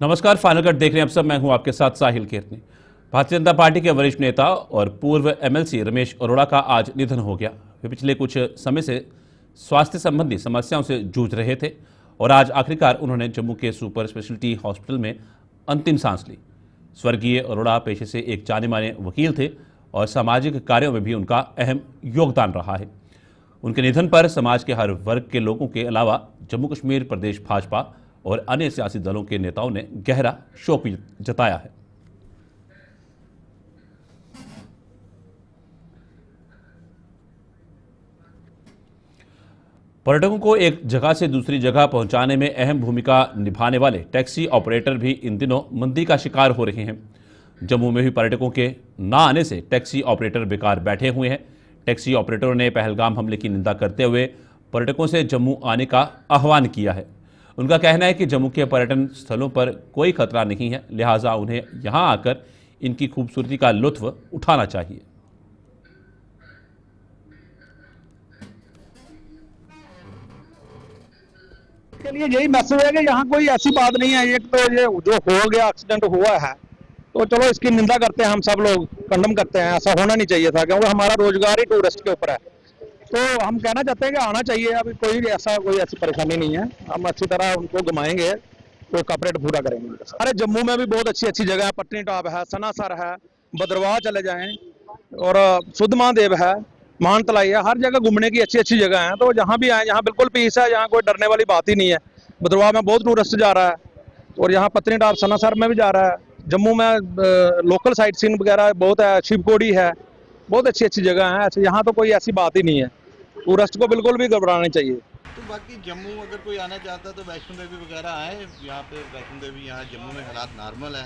नमस्कार, final cut देख रहे हैं आप सब। मैं हूं आपके साथ साहिल केरनी। भारतीय जनता पार्टी के वरिष्ठ नेता और पूर्व एमएलसी रमेश अरोड़ा का आज निधन हो गया। वे पिछले कुछ समय से स्वास्थ्य संबंधी समस्याओं से जूझ रहे थे और आज आखिरकार उन्होंने जम्मू के सुपर स्पेशलिटी हॉस्पिटल में अंतिम सांस ली। स्वर्गीय अरोड़ा पेशे से एक जाने माने वकील थे और सामाजिक कार्यों में भी उनका अहम योगदान रहा है। उनके निधन पर समाज के हर वर्ग के लोगों के अलावा जम्मू कश्मीर प्रदेश भाजपा और अन्य सियासी दलों के नेताओं ने गहरा शोक जताया है। पर्यटकों को एक जगह से दूसरी जगह पहुंचाने में अहम भूमिका निभाने वाले टैक्सी ऑपरेटर भी इन दिनों मंदी का शिकार हो रहे हैं। जम्मू में भी पर्यटकों के ना आने से टैक्सी ऑपरेटर बेकार बैठे हुए हैं। टैक्सी ऑपरेटरों ने पहलगाम हमले की निंदा करते हुए पर्यटकों से जम्मू आने का आह्वान किया है। उनका कहना है कि जम्मू के पर्यटन स्थलों पर कोई खतरा नहीं है, लिहाजा उन्हें यहां आकर इनकी खूबसूरती का लुत्फ उठाना चाहिए। के लिए यही मैसेज है कि यहाँ कोई ऐसी बात नहीं है। एक तो ये जो हो गया, एक्सीडेंट हुआ है, तो चलो इसकी निंदा करते हैं, हम सब लोग कंडम करते हैं। ऐसा होना नहीं चाहिए था, क्योंकि हमारा रोजगार ही टूरिस्ट के ऊपर है। तो हम कहना चाहते हैं कि आना चाहिए। अभी कोई ऐसी परेशानी नहीं है। हम अच्छी तरह उनको घुमाएंगे, तो कॉपरेट पूरा करेंगे। अरे जम्मू में भी बहुत अच्छी अच्छी जगह है। पटनी टॉप है, सनासर है, भद्रवाह चले जाएं, और सुध महादेव है, मानतलाई है। हर जगह घूमने की अच्छी अच्छी जगह है। तो जहाँ भी आए, यहाँ बिल्कुल पीस है, यहाँ कोई डरने वाली बात ही नहीं है। भद्रवाह में बहुत टूरिस्ट जा रहा है, और यहाँ पटनी टॉप सनासर में भी जा रहा है। जम्मू में लोकल साइट सीन वगैरह बहुत है, शिवकोड़ी है, बहुत अच्छी अच्छी जगह है। ऐसे यहाँ तो कोई ऐसी बात ही नहीं है। टूरिस्ट को बिल्कुल भी घबराना चाहिए। तो बाकी जम्मू अगर कोई आना चाहता है तो वैष्णो देवी वगैरह आए। यहाँ पे वैष्णो देवी, यहाँ जम्मू में हालात नॉर्मल है,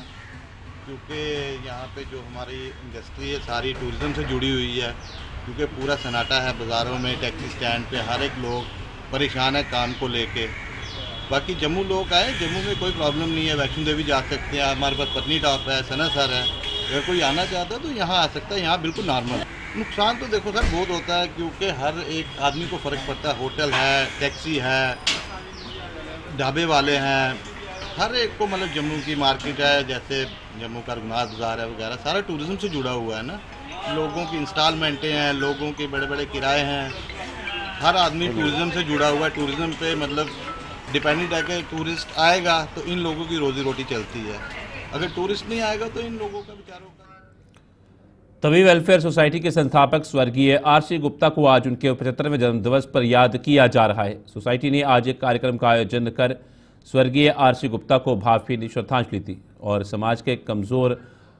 क्योंकि यहाँ पे जो हमारी इंडस्ट्री है सारी टूरिज़्म से जुड़ी हुई है। क्योंकि पूरा सन्नाटा है बाज़ारों में, टैक्सी स्टैंड पे हर एक लोग परेशान है काम को लेके। बाकी जम्मू लोग आए, जम्मू में कोई प्रॉब्लम नहीं है। वैष्णो देवी जा सकते हैं, हमारे पास पटनी टॉप है, सनासर है। अगर कोई आना चाहता है तो यहाँ आ सकता है, यहाँ बिल्कुल नॉर्मल है। नुकसान तो देखो सर बहुत होता है, क्योंकि हर एक आदमी को फ़र्क पड़ता है। होटल है, टैक्सी है, ढाबे वाले हैं, हर एक को मतलब जम्मू की मार्केट है, जैसे जम्मू का रघुनाथ बाज़ार है वगैरह, सारा टूरिज़्म से जुड़ा हुआ है ना। लोगों की इंस्टॉलमेंटें हैं, लोगों के बड़े बड़े किराए हैं, हर आदमी टूरिज़्म से जुड़ा हुआ है। टूरिज़्म पे मतलब डिपेंडेंट है कि टूरिस्ट आएगा तो इन लोगों की रोज़ी रोटी चलती है। अगर टूरिस्ट नहीं आएगा तो इन लोगों का बेचारों का। तभी वेलफेयर सोसाइटी के संस्थापक स्वर्गीय आरसी गुप्ता को आज उनके 75वें जन्मदिवस पर याद किया जा रहा है। सोसाइटी ने आज एक कार्यक्रम का आयोजन कर स्वर्गीय आरसी गुप्ता को भावभीनी श्रद्धांजलि दी और समाज के कमजोर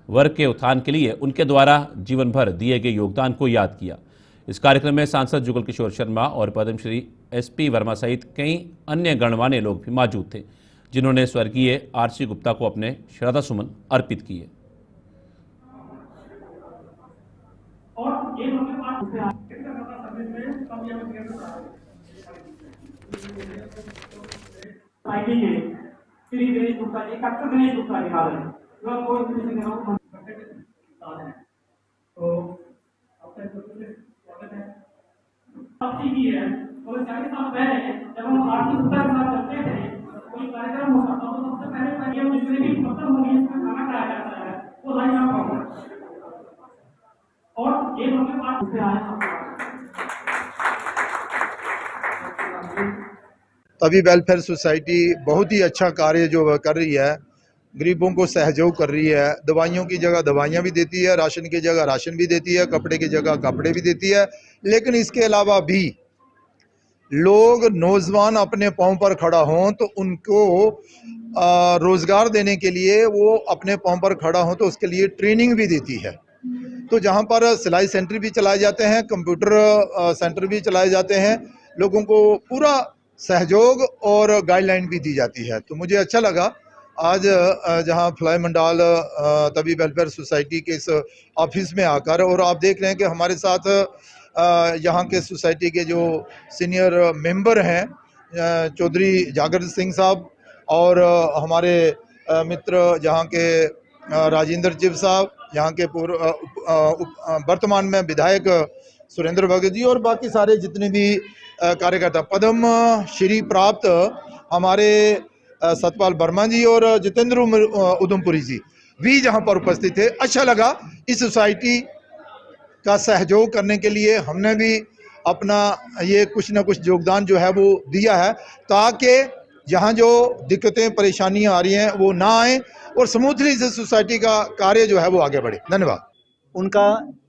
वर्ग के उत्थान के लिए उनके द्वारा जीवन भर दिए गए योगदान को याद किया। इस कार्यक्रम में सांसद जुगल किशोर शर्मा और पद्मश्री SP वर्मा सहित कई अन्य गणमान्य लोग भी मौजूद थे, जिन्होंने स्वर्गीय आरसी गुप्ता को अपने श्रद्धासुमन अर्पित किए। तो 40 साल पहले जब हम आरती गुप्ता के साथ चलते थे, कोई कार्यक्रम होता था तो सबसे पहले ये जितने भी खत्म होगी इसमें खाना खाया जाता है, वो लाइन आप होगा। और ये हमें बात से आया तभी वेलफेयर सोसाइटी बहुत ही अच्छा कार्य जो कर रही है, गरीबों को सहयोग कर रही है। दवाइयों की जगह दवाइयाँ भी देती है, राशन की जगह राशन भी देती है, कपड़े की जगह कपड़े भी देती है। लेकिन इसके अलावा भी लोग नौजवान अपने पाँव पर खड़ा हों तो उनको रोजगार देने के लिए वो अपने पाँव पर खड़ा हों तो उसके लिए ट्रेनिंग भी देती है। तो जहाँ पर सिलाई सेंटर भी चलाए जाते हैं, कंप्यूटर सेंटर भी चलाए जाते हैं, लोगों को पूरा सहयोग और गाइडलाइन भी दी जाती है। तो मुझे अच्छा लगा आज जहाँ फ्लाई मंडाल तभी वेलफेयर सोसाइटी के इस ऑफिस में आकर, और आप देख रहे हैं कि हमारे साथ यहाँ के सोसाइटी के जो सीनियर मेंबर हैं चौधरी जागर सिंह साहब, और हमारे मित्र जहाँ के राजेंद्र चिव साहब, यहाँ के वर्तमान में विधायक सुरेंद्र भगत जी, और बाकी सारे जितने भी कार्यकर्ता। पद्म श्री प्राप्त हमारे सतपाल वर्मा जी और जितेंद्र उधमपुरी जी भी जहां पर उपस्थित थे। अच्छा लगा। इस सोसाइटी का सहयोग करने के लिए हमने भी अपना ये कुछ ना कुछ योगदान जो है वो दिया है, ताकि यहाँ जो दिक्कतें परेशानियां आ रही हैं वो ना आए और स्मूथली इस सोसाइटी का कार्य जो है वो आगे बढ़े। धन्यवाद। उनका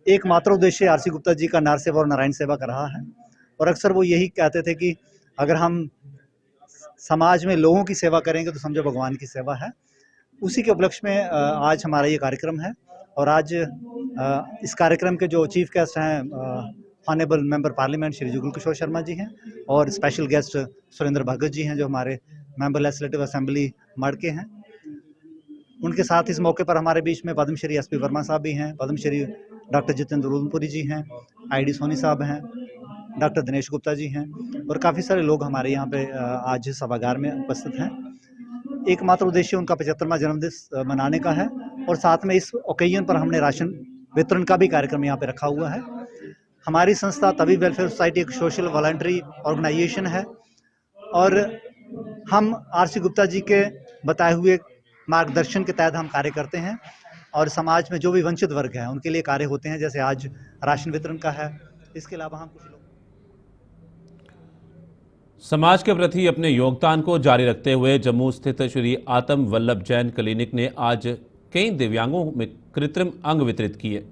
एकमात्र उद्देश्य आरसी गुप्ता जी का नार सेवा और नारायण सेवा का रहा है, और अक्सर वो यही कहते थे कि अगर हम समाज में लोगों की सेवा करेंगे तो समझो भगवान की सेवा है। उसी के उपलक्ष्य में आज हमारा ये कार्यक्रम है, और आज इस कार्यक्रम के जो चीफ गेस्ट हैं honourable member parliament Shri Jugal Kishore Sharma ji हैं, और स्पेशल गेस्ट सुरेंद्र भगत जी हैं जो हमारे मेंबर लेजिस्लेटिव असेंबली मड़ के हैं। उनके साथ इस मौके पर हमारे बीच में पद्मश्री एसपी वर्मा साहब भी हैं, पद्मश्री डॉक्टर जितेंद्र उधमपुरी जी हैं, आईडी सोनी साहब हैं, डॉक्टर दिनेश गुप्ता जी हैं, और काफ़ी सारे लोग हमारे यहाँ पे आज सभागार में उपस्थित हैं। एकमात्र उद्देश्य उनका 75वां जन्मदिन मनाने का है, और साथ में इस ओकेजन पर हमने राशन वितरण का भी कार्यक्रम यहाँ पे रखा हुआ है। हमारी संस्था तवी वेलफेयर सोसाइटी एक सोशल वॉलंटरी ऑर्गेनाइजेशन है, और हम आरसी गुप्ता जी के बताए हुए मार्गदर्शन के तहत हम कार्य करते हैं, और समाज में जो भी वंचित वर्ग है उनके लिए कार्य होते हैं, जैसे आज राशन वितरण का है। इसके अलावा हम कुछ लोग समाज के प्रति अपने योगदान को जारी रखते हुए जम्मू स्थित श्री आत्म वल्लभ जैन क्लिनिक ने आज कई दिव्यांगों में कृत्रिम अंग वितरित किए।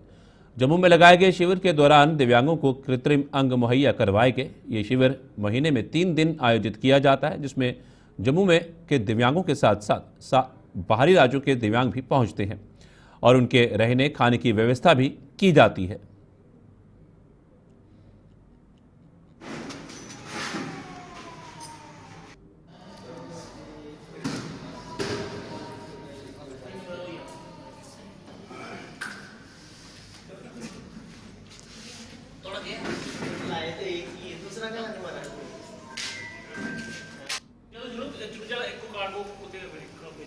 जम्मू में लगाए गए शिविर के दौरान दिव्यांगों को कृत्रिम अंग मुहैया करवाए गए। ये शिविर महीने में 3 दिन आयोजित किया जाता है, जिसमें जम्मू में के दिव्यांगों के साथ साथ बाहरी राज्यों के दिव्यांग भी पहुंचते हैं, और उनके रहने खाने की व्यवस्था भी की जाती है।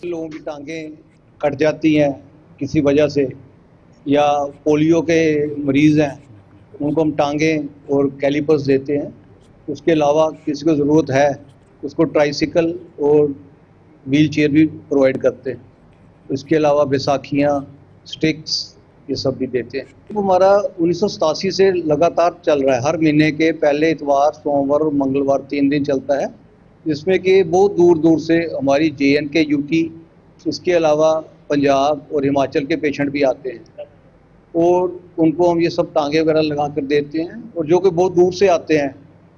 लोगों की टांगें कट जाती हैं किसी वजह से, या पोलियो के मरीज़ हैं उनको हम टांगें और कैलिपर्स देते हैं। उसके अलावा किसी को ज़रूरत है उसको ट्राइसिकल और व्हील चेयर भी प्रोवाइड करते हैं। इसके अलावा बैसाखियाँ, स्टिक्स, ये सब भी देते हैं। वो हमारा 1987 से लगातार चल रहा है। हर महीने के पहले इतवार, सोमवार और मंगलवार 3 दिन चलता है, जिसमें कि बहुत दूर दूर से हमारी JNK, यूटी, इसके अलावा पंजाब और हिमाचल के पेशेंट भी आते हैं, और उनको हम ये सब टांगे वगैरह लगा कर देते हैं। और जो कि बहुत दूर से आते हैं,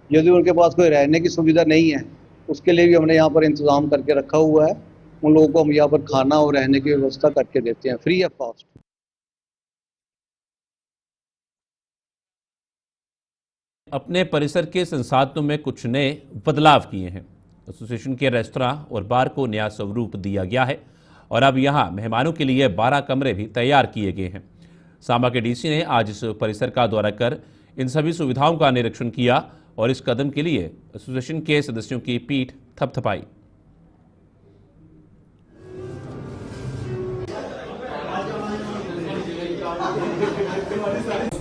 यदि उनके पास कोई रहने की सुविधा नहीं है, उसके लिए भी हमने यहाँ पर इंतज़ाम करके रखा हुआ है। उन लोगों को हम यहाँ पर खाना और रहने की व्यवस्था करके देते हैं फ्री ऑफ कॉस्ट। अपने परिसर के संसाधनों में कुछ नए बदलाव किए हैं। एसोसिएशन के रेस्तरां और बार को नया स्वरूप दिया गया है, और अब यहां मेहमानों के लिए 12 कमरे भी तैयार किए गए हैं। सांबा के डीसी ने आज इस परिसर का दौरा कर इन सभी सुविधाओं का निरीक्षण किया, और इस कदम के लिए एसोसिएशन के सदस्यों की पीठ थपथपाई।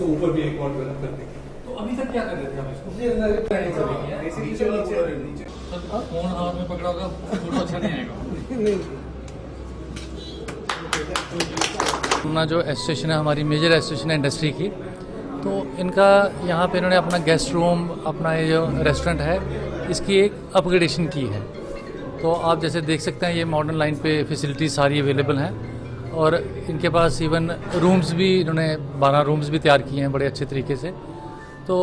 ऊपर भी एक और डेवलप कर देंगे। तो अभी तक क्या कर रहे थे हम इसको? नीचे फोन हाथ में पकड़ा होगा, फोटो अच्छा नहीं आएगा। अपना जो एसोसिएशन है, हमारी मेजर एसोसिएशन है इंडस्ट्री की, तो इनका यहाँ पे इन्होंने अपना गेस्ट रूम, अपना ये जो रेस्टोरेंट है, इसकी एक अपग्रेडेशन की है। तो आप जैसे देख सकते हैं, ये मॉडर्न लाइन पे फैसिलिटीज़ सारी अवेलेबल हैं, और इनके पास इवन रूम्स भी, इन्होंने 12 रूम्स भी तैयार किए हैं बड़े अच्छे तरीके से। तो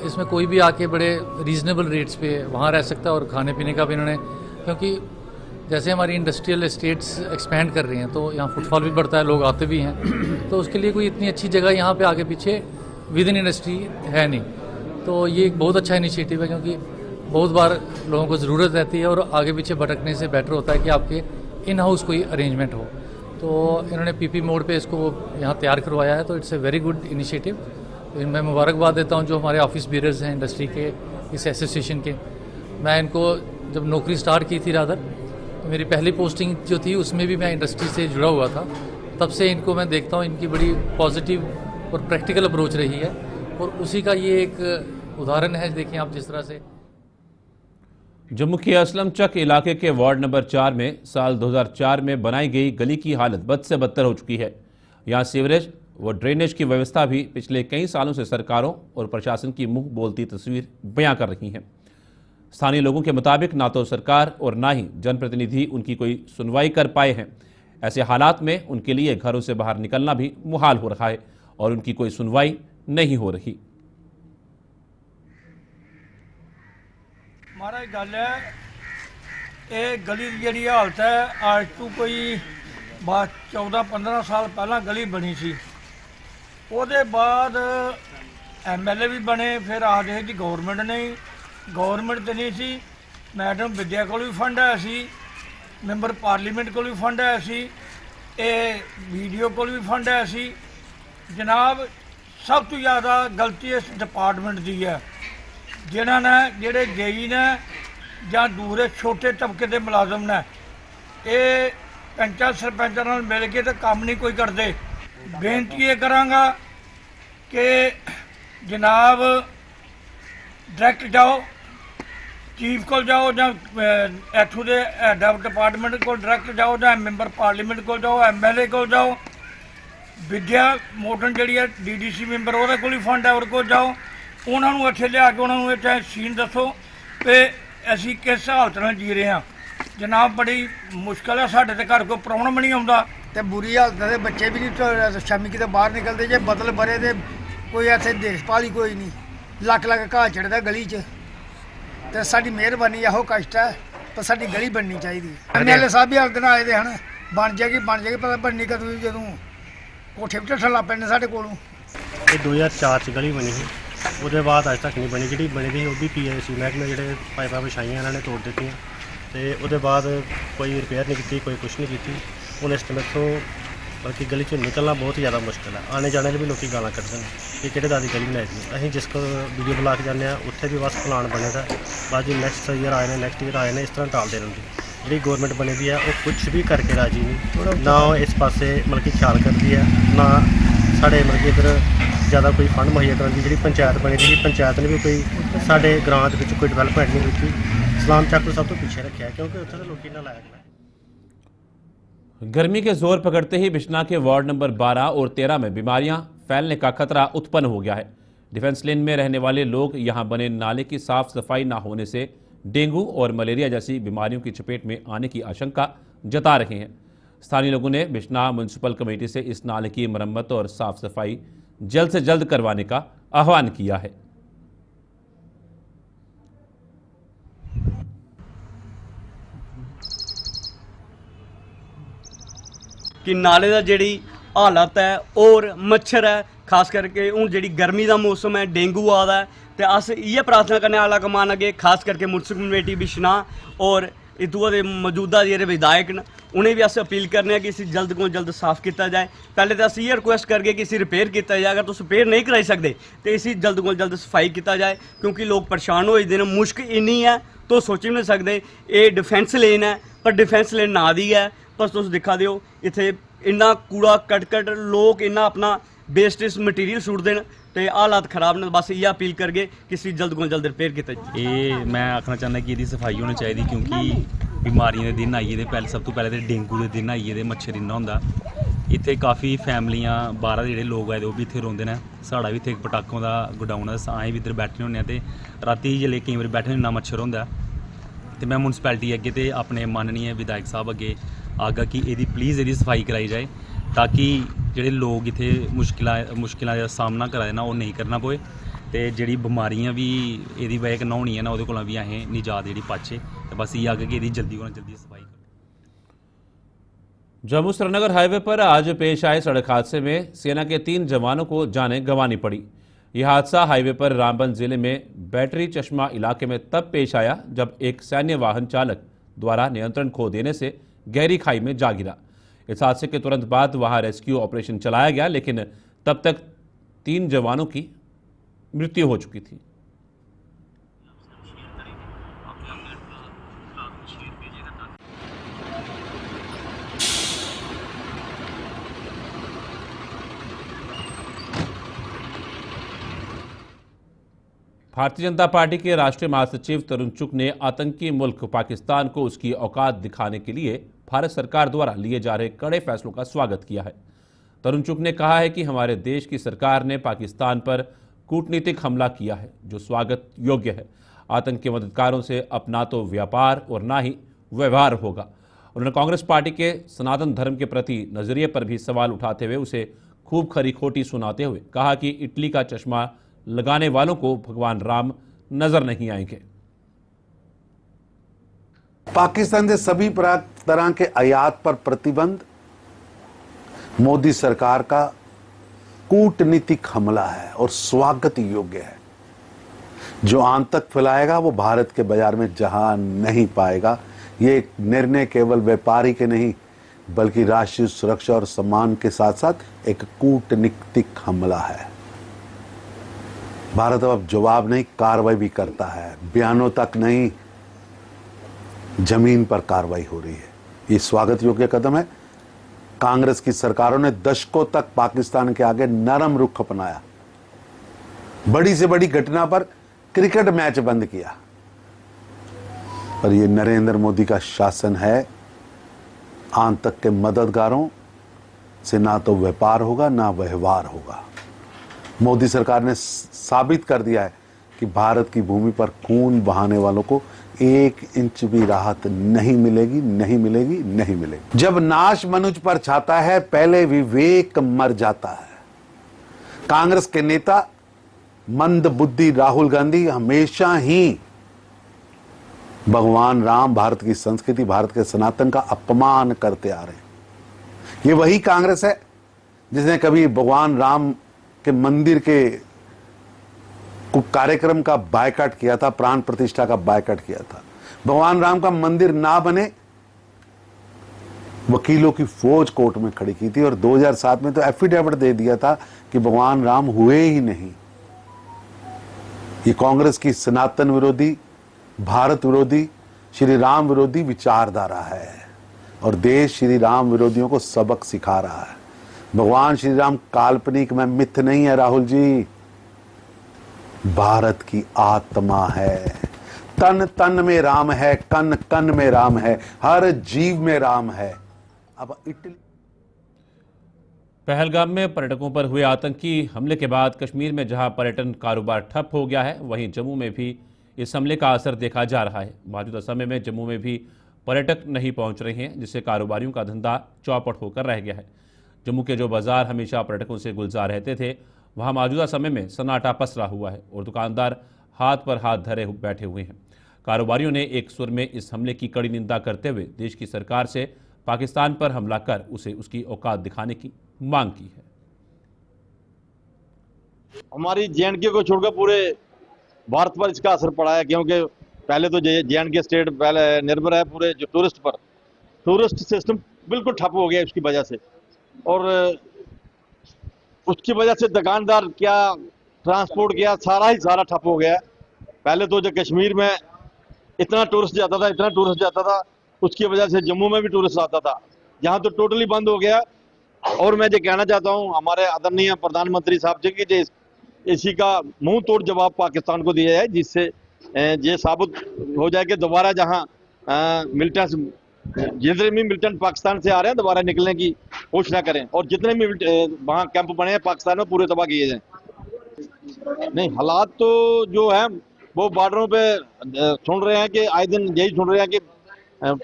इसमें कोई भी आके बड़े रीज़नेबल रेट्स पे वहाँ रह सकता है, और खाने पीने का भी इन्होंने, क्योंकि जैसे हमारी इंडस्ट्रियल एस्टेट्स एक्सपेंड कर रही हैं तो यहाँ फुटफॉल भी बढ़ता है, लोग आते भी हैं, तो उसके लिए कोई इतनी अच्छी जगह यहाँ पे आगे पीछे विद इन इंडस्ट्री है नहीं। तो ये एक बहुत अच्छा इनिशिएटिव है, क्योंकि बहुत बार लोगों को ज़रूरत रहती है, और आगे पीछे भटकने से बेटर होता है कि आपके इन हाउस कोई अरेंजमेंट हो। तो इन्होंने PP मोड पे इसको यहाँ तैयार करवाया है, तो it's a very good initiative. मैं मुबारकबाद देता हूँ जो हमारे ऑफिस बीयरर्स हैं इंडस्ट्री के, इस एसोसिएशन के। मैं इनको जब नौकरी स्टार्ट की थी रादर, तो मेरी पहली पोस्टिंग जो थी उसमें भी मैं इंडस्ट्री से जुड़ा हुआ था। तब से इनको मैं देखता हूँ, इनकी बड़ी पॉजिटिव और प्रैक्टिकल अप्रोच रही है, और उसी का ये एक उदाहरण है। देखिए आप जिस तरह से जम्मू के असलम चक इलाके के वार्ड नंबर 4 में साल 2004 में बनाई गई गली की हालत बद से बदतर हो चुकी है। यहाँ सीवरेज व ड्रेनेज की व्यवस्था भी पिछले कई सालों से सरकारों और प्रशासन की मुंह बोलती तस्वीर बयां कर रही है। स्थानीय लोगों के मुताबिक ना तो सरकार और ना ही जनप्रतिनिधि उनकी कोई सुनवाई कर पाए हैं। ऐसे हालात में उनके लिए घरों से बाहर निकलना भी मुहाल हो रहा है और उनकी कोई सुनवाई नहीं हो रही। महाराज गल है ये गली की जी हालत है अज तो कोई 14-15 साल पहला गली बनी सी। ਉਹਦੇ बाद MLA भी बने, फिर आखते जी गौरमेंट नहीं, गौरमेंट तो नहीं सी, मैडम विद्या को भी फंड है सी, मैंबर पार्लीमेंट को भी फंड है सी, BDO को भी फंड है सी। जनाब सब तो ज़्यादा गलती इस डिपार्टमेंट की है जिन्होंने जेडे जेई ने ਜਾਂ दूसरे छोटे तबके के मुलाजम ने ये पंचा सरपंचा नाल मिल के तो काम नहीं कोई करते। बेनती ये करांगा कि जनाब डायरैक्ट जाओ चीफ को जाओ या इथों के हैड ऑफ डिपार्टमेंट को डायरैक्ट जाओ या मैंबर पार्लीमेंट को जाओ MLA को जाओ, विद्या मॉडर्न जी है DDC मैंबर वो को फंड है और जाओ उन्होंने इत्थे लिया के उन्होंने चाहे सीन दसो कि असी किस हालत में जी रहे हैं। जनाब बड़ी मुश्किल है, साढ़े तो घर कोई प्राहुणा भी नहीं आता तो बुरी हालत है, बच्चे भी नहीं शामी किते बाहर निकलते जे बदल बरे तो कोई ऐसे देखभाल ही कोई नहीं, लख लख घाह चढ़ता गली च। तो साडी मेहरबानी यहो कष्ट है पर साडी गली बननी चाहिए। MLA साहब भी हर दिन आए थे हैं बन जाएगी पता बननी कदों जो कोठे भी ढठन लग पैने साढ़े कोलों। 2004 च गली बनी थी, उसके बाद अज तक नहीं बनी, जी बनी थी वो भी PIC महकमे जो पाइपा बिछाइया इन्होंने तोड़ दी, तो उसके बाद कोई रिपेयर नहीं की, कोई कुछ नहीं की। हूँ इस टाइम इतों बल्कि गली चो निकलना बहुत ही ज़्यादा मुश्किल है, आने जाने भी लोग गालां कटते हैं कि किहड़े दादी गली बनाई दी। असीं जिस वीडियो बुला के जाने उत्थे भी बस प्लान बने दा, बस जी नेक्स्ट ईयर आए हैं नेक्स्ट ईयर आए हैं, इस तरह टालते रहते। जी गौरमेंट बनी दी है वो कुछ भी करके राजी नहीं, ना इस पासे मतलब कि ख्याल करती है, ना साढ़े मतलब कि इधर ज़्यादा कोई फंड मुहैया कराती। जी पंचायत बनी थी, पंचायत ने भी कोई साढ़े ग्रां के कोई डिवेलपमेंट नहीं की। सलाम चक को सब तो पीछे रखा है क्योंकि उत्थे लोग इन्ना लायक है। गर्मी के जोर पकड़ते ही बिश्ना के वार्ड नंबर 12 और 13 में बीमारियां फैलने का खतरा उत्पन्न हो गया है। डिफेंस लेन में रहने वाले लोग यहां बने नाले की साफ सफाई ना होने से डेंगू और मलेरिया जैसी बीमारियों की चपेट में आने की आशंका जता रहे हैं। स्थानीय लोगों ने बिश्ना म्यूनसिपल कमेटी से इस नाले की मरम्मत और साफ सफाई जल्द से जल्द करवाने का आह्वान किया है। कि नाले का जी हालत है और मच्छर है, खास करके हूँ जी गर्मी का मौसम है, डेंगू आ रहा है। तो अस ये प्रार्थना करने आला कमान अगे खास करके म्यूनसिपल कमेटी बिश्ना और इतों के मौजूदा जो विधायक न उन्हें भी अस अपील करने कि इसी जल्द को जल्द साफ किया जाए। पहले तो असी ये रिक्वेस्ट करके कि इसी रिपेयर किया जाए, अगर तुम रिपेयर नहीं कराई सकते तो इसी जल्द को जल्द सफाई किया जाए, क्योंकि लोग परेशान हो जाते हैं। मुश्क इन्नी है तो सोच भी नहीं सकते। ये डिफेंस लेन है पर डिफेंस लेन ना दी है, पर तुम दिखा दो इतने इन्ना कूड़ा कट लोग इन्ना अपना वेस्टेज मटीरियल सुटते हैं तो हालात खराब ने। बस ये अपील करके किसी जल्द को जल्द रिपेयर किया जाए। ये मैं आखना चाहना कि इसकी सफाई होनी चाहिए, क्योंकि बीमारियों के दिन आई पहले सब तो पहले तो डेंगू के दिन आई मच्छर इन्ना होंदा। इत्थे काफ़ी फैमिलियां बाहर के लोग आए वो भी इत्थे रोंदे ने। साढ़ा भी इत्थे पटाकों का गोडाउन है, असें भी इधर बैठे होने ते राती जेल्लै केईं बारी बैठे इन्ना मच्छर होंदा। तो मैं म्यूनसिपैलिटी अगे तो अपने माननीय विधायक साहब अगे आगा कि यदी प्लीज़ यदी सफाई कराई जाए, ताकि जोड़े लोग इत्थे मुश्किलों का सामना करा देना वो नहीं करना पोए, तो जी बीमारियां भी यदी वजह कन्नै होनियां ना वो भी असें निजात जी पाचे। तो बस ये आगे कि यदी जल्दी को जल्दी सफाई। जम्मू श्रीनगर हाईवे पर आज पेश आए सड़क हादसे में सेना के 3 जवानों को जानें गंवानी पड़ी। यह हादसा हाईवे पर रामबन जिले में बैटरी चश्मा इलाके में तब पेश आया जब एक सैन्य वाहन चालक द्वारा नियंत्रण खो देने से गहरी खाई में जा गिरा। इस हादसे के तुरंत बाद वहां रेस्क्यू ऑपरेशन चलाया गया, लेकिन तब तक 3 जवानों की मृत्यु हो चुकी थी। भारतीय जनता पार्टी के राष्ट्रीय महासचिव तरुण चुग ने आतंकी मुल्क पाकिस्तान को उसकी औकात दिखाने के लिए भारत सरकार द्वारा लिए जा रहे कड़े फैसलों का स्वागत किया है। तरुण चुग ने कहा है कि हमारे देश की सरकार ने पाकिस्तान पर कूटनीतिक हमला किया है जो स्वागत योग्य है। आतंकी मददगारों से अपना तो व्यापार और ना ही व्यवहार होगा। उन्होंने कांग्रेस पार्टी के सनातन धर्म के प्रति नजरिए पर भी सवाल उठाते हुए उसे खूब खरी खोटी सुनाते हुए कहा कि इटली का चश्मा लगाने वालों को भगवान राम नजर नहीं आएंगे। पाकिस्तान से सभी तरह के आयात पर प्रतिबंध मोदी सरकार का कूटनीतिक हमला है और स्वागत योग्य है। जो आतंक फैलाएगा वो भारत के बाजार में जहां नहीं पाएगा। ये निर्णय केवल व्यापारी के नहीं बल्कि राष्ट्रीय सुरक्षा और सम्मान के साथ साथ एक कूटनीतिक हमला है। भारत अब जवाब नहीं कार्रवाई भी करता है। बयानों तक नहीं, जमीन पर कार्रवाई हो रही है। ये स्वागत योग्य कदम है। कांग्रेस की सरकारों ने दशकों तक पाकिस्तान के आगे नरम रुख अपनाया। बड़ी से बड़ी घटना पर क्रिकेट मैच बंद किया। पर ये नरेंद्र मोदी का शासन है। आतंक के मददगारों से ना तो व्यापार होगा ना व्यवहार होगा। मोदी सरकार ने साबित कर दिया है कि भारत की भूमि पर खून बहाने वालों को 1 इंच भी राहत नहीं मिलेगी, नहीं मिलेगी, नहीं मिलेगी। जब नाश मनुष्य पर छाता है पहले विवेक मर जाता है। कांग्रेस के नेता मंद बुद्धि राहुल गांधी हमेशा ही भगवान राम, भारत की संस्कृति, भारत के सनातन का अपमान करते आ रहे हैं। ये वही कांग्रेस है जिसने कभी भगवान राम के मंदिर के कार्यक्रम का बायकॉट किया था, प्राण प्रतिष्ठा का बायकॉट किया था। भगवान राम का मंदिर ना बने वकीलों की फौज कोर्ट में खड़ी की थी और 2007 में तो एफिडेविट दे दिया था कि भगवान राम हुए ही नहीं। ये कांग्रेस की सनातन विरोधी, भारत विरोधी, श्री राम विरोधी विचारधारा है और देश श्री राम विरोधियों को सबक सिखा रहा है। भगवान श्री राम काल्पनिक में मिथ नहीं है राहुल जी, भारत की आत्मा है। तन तन में राम है, कन कन में राम है, हर जीव में राम है। अब इटली पहलगाम में पर्यटकों पर हुए आतंकी हमले के बाद कश्मीर में जहां पर्यटन कारोबार ठप हो गया है, वहीं जम्मू में भी इस हमले का असर देखा जा रहा है। मौजूदा समय में जम्मू में भी पर्यटक नहीं पहुंच रहे हैं, जिससे कारोबारियों का धंधा चौपट होकर रह गया है। जम्मू के जो बाजार हमेशा पर्यटकों से गुलजार रहते थे, वहां मौजूदा समय में सन्नाटा पसरा हुआ है और दुकानदार हाथ पर हाथ धरे बैठे हुए हैं। कारोबारियों ने एक सुर में इस हमले की कड़ी निंदा करते हुए देश की सरकार से पाकिस्तान पर हमला कर उसे उसकी औकात दिखाने की मांग की है। हमारी जे.एंड.के को छोड़कर पूरे भारत पर इसका असर पड़ा है, क्योंकि पहले तो जे.एंड.के स्टेट पहले निर्भर है पूरे जो टूरिस्ट पर। टूरिस्ट सिस्टम बिल्कुल ठप हो गया उसकी वजह से और उसकी वजह से दुकानदार क्या, ट्रांसपोर्ट क्या, सारा ठप हो गया। पहले तो जो कश्मीर में इतना टूरिस्ट जाता था, उसकी वजह से जम्मू में भी टूरिस्ट आता था। यहाँ तो टोटली बंद हो गया। और मैं ये कहना चाहता हूँ हमारे आदरणीय प्रधानमंत्री साहब जी की इसी का मुंह तोड़ जवाब पाकिस्तान को दिया है, जिससे ये साबित हो जाए कि दोबारा जहाँ मिलिटेंट जितने भी मिलिटेंट पाकिस्तान से आ रहे हैं दोबारा निकलने की कोशिश ना करें और जितने भी वहाँ कैंप बने हैं पाकिस्तान में पूरे तबाह किए जाएं। नहीं, हालात तो जो है वो बॉर्डरों पे सुन रहे हैं कि आए दिन यही सुन रहे हैं कि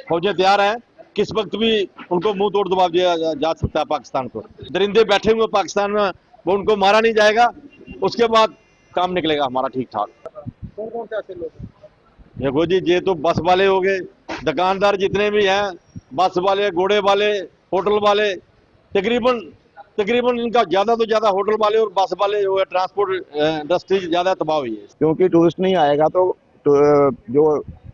फौजें तैयार हैं, किस वक्त भी उनको मुंह तोड़ जवाब दिया जा सकता है पाकिस्तान को। दरिंदे बैठे हुए पाकिस्तान में, वो उनको मारा नहीं जाएगा, उसके बाद काम निकलेगा हमारा ठीक ठाक। कौन से ऐसे लोग? देखो जी, ये तो बस वाले हो गए, दुकानदार जितने भी हैं, बस वाले, घोड़े वाले, होटल वाले, तकरीबन इनका ज्यादा तो ज्यादा होटल वाले और बस वाले जो है ट्रांसपोर्ट इंडस्ट्री ज्यादा तबाह हुई है। क्योंकि टूरिस्ट नहीं आएगा तो जो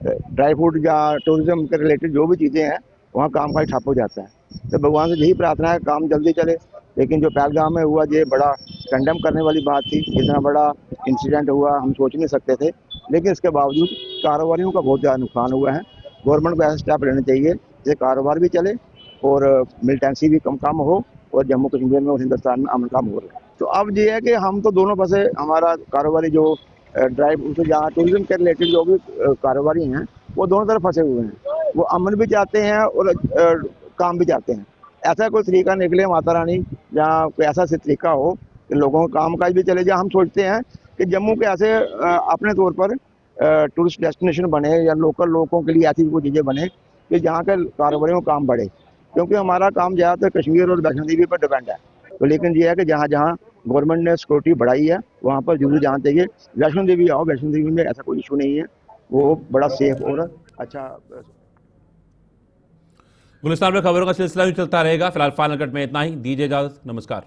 ड्राई फ्रूट या टूरिज्म के रिलेटेड जो भी चीज़ें हैं वहाँ काम का ठप हो जाता है। तो भगवान से यही प्रार्थना है काम जल्दी चले। लेकिन जो पहलगाम में हुआ ये बड़ा कंडेम करने वाली बात थी। इतना बड़ा इंसिडेंट हुआ हम सोच नहीं सकते थे, लेकिन इसके बावजूद कारोबारियों का बहुत ज़्यादा नुकसान हुआ है। गवर्नमेंट को ऐसे स्टेप लेने चाहिए जिससे कारोबार भी चले और मिलिटेंसी भी कम हो और जम्मू कश्मीर में और हिंदुस्तान में अमन काम हो रहा है। तो अब ये है कि हम तो दोनों बसे हमारा कारोबारी जो ड्राइव तो जहाँ टूरिज्म के रिलेटेड जो भी कारोबारी हैं वो दोनों तरफ फंसे हुए हैं। वो अमन भी चाहते हैं और काम भी चाहते हैं। ऐसा कोई तरीका निकले माता रानी, जहाँ कोई ऐसा तरीका हो कि लोगों का काम काज भी चले जाए। हम सोचते हैं कि जम्मू के ऐसे अपने तौर पर टूरिस्ट डेस्टिनेशन बने या लोकल लोगों के लिए ऐसी कोई चीज़ें बने कि जहाँ के कारोबारियों का काम बढ़े, क्योंकि हमारा काम ज़्यादातर कश्मीर और वैष्णो देवी पर डिपेंड है। तो लेकिन ये है कि जहाँ जहाँ गवर्नमेंट ने सिक्योरिटी बढ़ाई है वहाँ पर जरूर जाना चाहिए। वैष्णो देवी आओ, वैष्णो देवी में ऐसा कोई इशू नहीं है, वो बड़ा सेफ और अच्छा। गुलिस्तान में खबरों का सिलसिला भी चलता रहेगा। फिलहाल फाइनल कट में इतना ही। दीजिए इजाजत, नमस्कार।